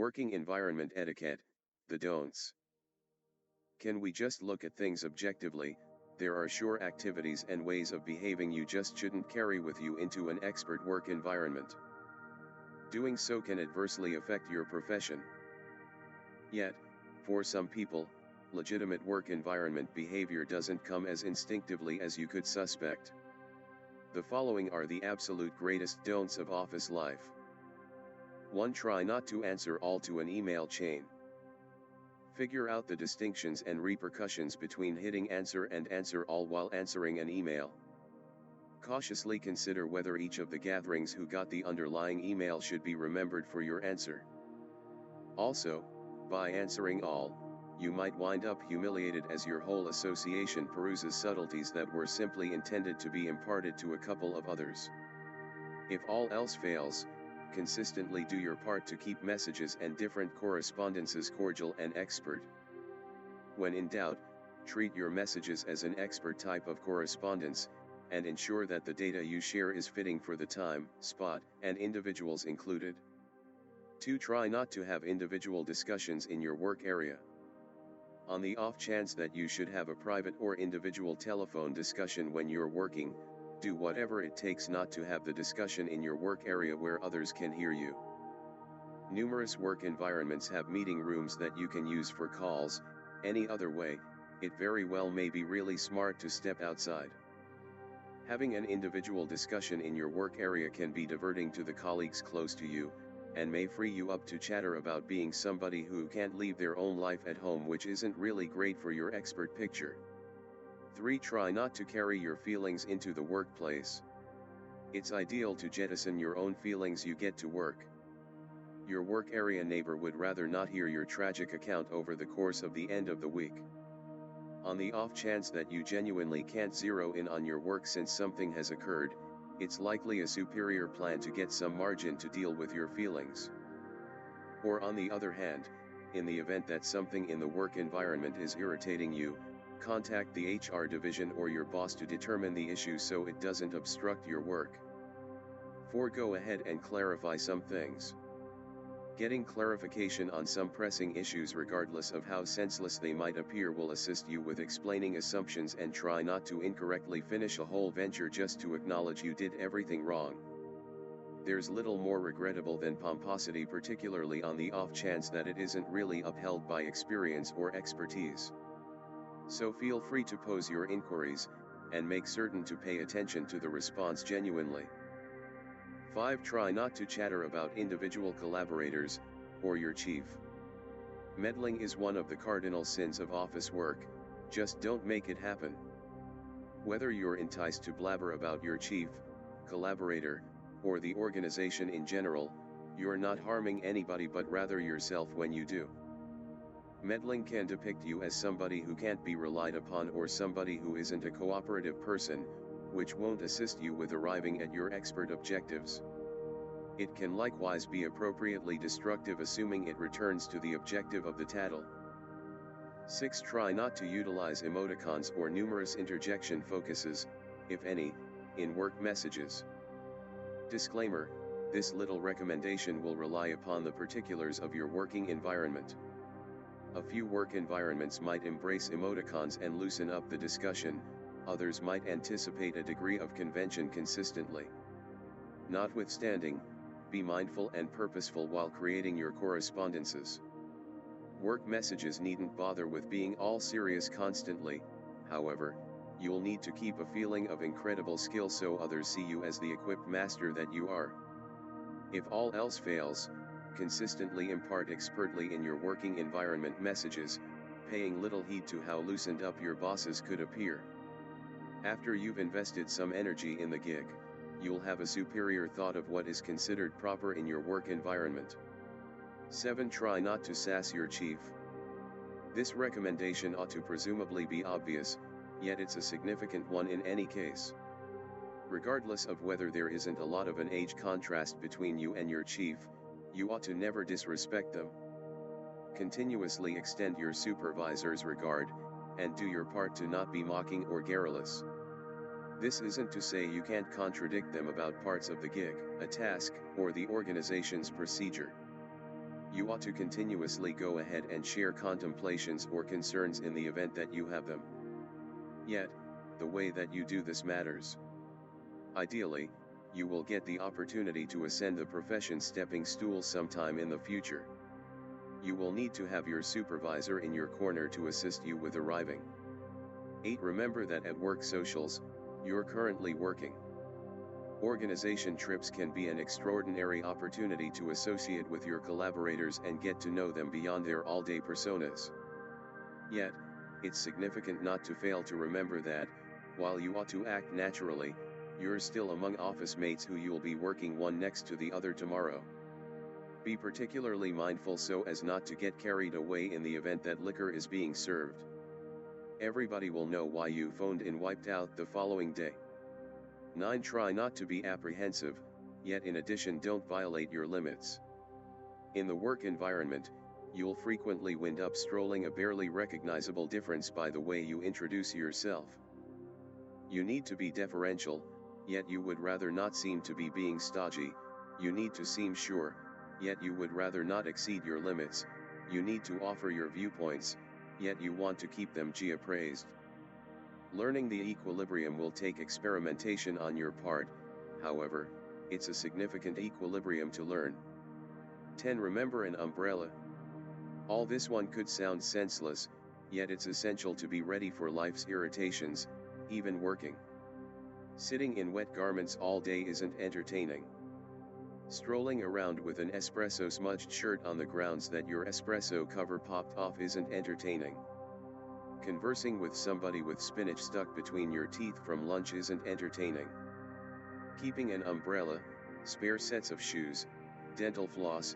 Working environment etiquette, the don'ts. Can we just look at things objectively? There are sure activities and ways of behaving you just shouldn't carry with you into an expert work environment. Doing so can adversely affect your profession. Yet, for some people, legitimate work environment behavior doesn't come as instinctively as you could suspect. The following are the absolute greatest don'ts of office life. 1. Try not to answer all to an email chain. Figure out the distinctions and repercussions between hitting answer and answer all while answering an email. Cautiously consider whether each of the gatherings who got the underlying email should be remembered for your answer. Also, by answering all, you might wind up humiliated as your whole association peruses subtleties that were simply intended to be imparted to a couple of others. If all else fails, consistently do your part to keep messages and different correspondences cordial and expert. When in doubt, treat your messages as an expert type of correspondence, and ensure that the data you share is fitting for the time, spot, and individuals included. 2. Try not to have individual discussions in your work area. On the off chance that you should have a private or individual telephone discussion when you're working, do whatever it takes not to have the discussion in your work area where others can hear you. Numerous work environments have meeting rooms that you can use for calls. Any other way, it very well may be really smart to step outside. Having an individual discussion in your work area can be diverting to the colleagues close to you, and may free you up to chatter about being somebody who can't leave their own life at home, which isn't really great for your expert picture. 3. Try not to carry your feelings into the workplace. It's ideal to jettison your own feelings you get to work. Your work area neighbor would rather not hear your tragic account over the course of the end of the week. On the off chance that you genuinely can't zero in on your work since something has occurred, it's likely a superior plan to get some margin to deal with your feelings. Or on the other hand, in the event that something in the work environment is irritating you, contact the HR division or your boss to determine the issue so it doesn't obstruct your work. 4. Go ahead and clarify some things. Getting clarification on some pressing issues regardless of how senseless they might appear will assist you with explaining assumptions, and try not to incorrectly finish a whole venture just to acknowledge you did everything wrong. There's little more regrettable than pomposity, particularly on the off chance that it isn't really upheld by experience or expertise. So feel free to pose your inquiries, and make certain to pay attention to the response genuinely. 5. Try not to chatter about individual collaborators, or your chief. Meddling is one of the cardinal sins of office work. Just don't make it happen. Whether you're enticed to blabber about your chief, collaborator, or the organization in general, you're not harming anybody but rather yourself when you do. Meddling can depict you as somebody who can't be relied upon or somebody who isn't a cooperative person, which won't assist you with arriving at your expert objectives. It can likewise be appropriately destructive, assuming it returns to the objective of the tattle. 6. Try not to utilize emoticons or numerous interjection focuses, if any, in work messages. Disclaimer: this little recommendation will rely upon the particulars of your working environment. A few work environments might embrace emoticons and loosen up the discussion, others might anticipate a degree of convention consistently. Notwithstanding, be mindful and purposeful while creating your correspondences. Work messages needn't bother with being all serious constantly. However, you'll need to keep a feeling of incredible skill so others see you as the equipped master that you are. If all else fails, consistently impart expertly in your working environment messages, paying little heed to how loosened up your bosses could appear. After you've invested some energy in the gig, you'll have a superior thought of what is considered proper in your work environment. 7. Try not to sass your chief. This recommendation ought to presumably be obvious, yet it's a significant one in any case. Regardless of whether there isn't a lot of an age contrast between you and your chief, you ought to never disrespect them. Continuously extend your supervisor's regard, and do your part to not be mocking or garrulous. This isn't to say you can't contradict them about parts of the gig, a task, or the organization's procedure. You ought to continuously go ahead and share contemplations or concerns in the event that you have them. Yet, the way that you do this matters. Ideally, you will get the opportunity to ascend the profession stepping stool sometime in the future. You will need to have your supervisor in your corner to assist you with arriving. 8. Remember that at work socials, you're currently working. Organization trips can be an extraordinary opportunity to associate with your collaborators and get to know them beyond their all-day personas. Yet, it's significant not to fail to remember that, while you ought to act naturally, you're still among office mates who you'll be working one next to the other tomorrow. Be particularly mindful so as not to get carried away in the event that liquor is being served. Everybody will know why you phoned in wiped out the following day. 9. Try not to be apprehensive, yet in addition don't violate your limits. In the work environment, you'll frequently wind up strolling a barely recognizable difference by the way you introduce yourself. You need to be deferential, yet you would rather not seem to be being stodgy. You need to seem sure, yet you would rather not exceed your limits. You need to offer your viewpoints, yet you want to keep them appraised. Learning the equilibrium will take experimentation on your part, however, it's a significant equilibrium to learn. 10. Remember an umbrella. All this one could sound senseless, yet it's essential to be ready for life's irritations, even working. Sitting in wet garments all day isn't entertaining. Strolling around with an espresso smudged shirt on the grounds that your espresso cover popped off isn't entertaining. Conversing with somebody with spinach stuck between your teeth from lunch isn't entertaining. Keeping an umbrella, spare sets of shoes, dental floss,